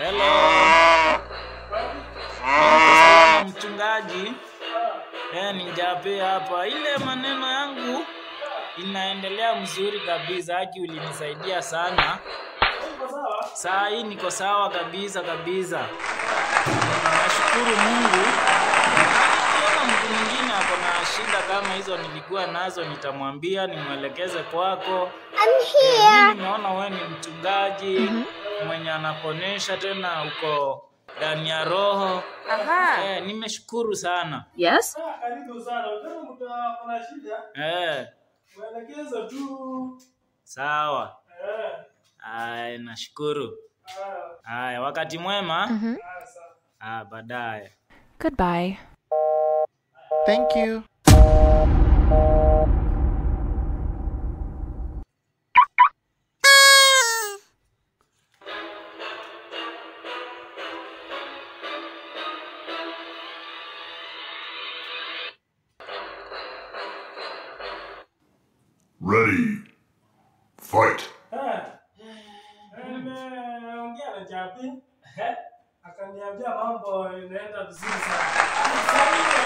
Hello. Salama mchungaji. Nijape hapa. Ile maneno yangu inaendelea mzuri kabisa. Haki ulinisaidia sana. Saa hii niko sawa kabisa. Nashukuru Mungu. Kama mtu mwingine ako na shida kama hizo nilikuwa nazo, nitamwambia nimwelekeze kwako. Mimi nimeona wewe ni mchungaji mwenye anaponesha tena uko ndani ya roho. Nimeshukuru sana. Yes? Karibu sana. Kama mtu ana shida, mwelekeze tu. Sawa. Nashukuru. Wakati mwema. Baadaye. Goodbye. Thank you. Ready. Fight. Nimeongea na Japi. Akaniambia mambo inaenda vizuri sana.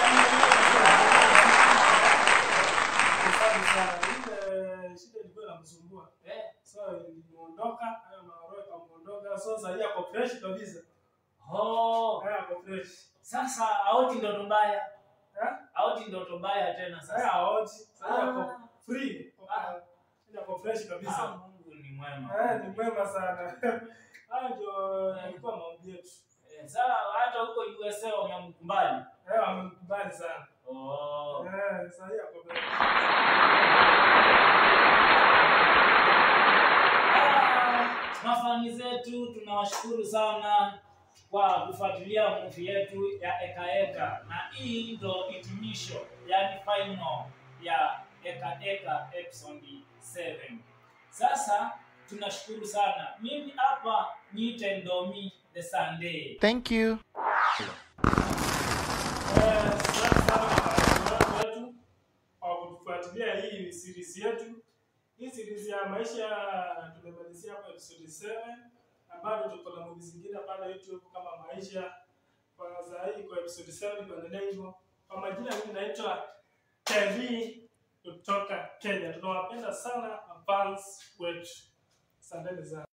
Shida ilikuwa inamsumbua. So niliondoka, hayo maroho kamuondoka. So sasa yako fresh kabisa. Yako fresh. Sasa auti ndoto mbaya. Auti ndoto mbaya tena sasa. Auti. Sasa yako free. Yako fresh kabisa. Mungu ni mwema. Ni mwema sana. Hayo ndio yalikuwa maombi yetu. Sasa hata huko USA wamemkubali. Wamemkubali sana. Sasa yako fresh. Mafani zetu tunawashukuru sana kwa kufuatilia movie yetu ya Eka Eka, na hii ndo hitimisho, yani final ya Eka Eka episode 7. Sasa tunashukuru sana. Mimi hapa niite Ndomi the Sunday. Thank you. Kufuatilia hii series yetu. Hii series ya maisha tumemalizia hapo episode 7, ambapo tuko na movie zingine pale YouTube kama maisha. Kwa sasa hii kwa episode 7 tuendelee hivyo. Kwa majina mimi naitwa Kelly kutoka Kenya. Tunawapenda sana fans wetu. Asanteni sana.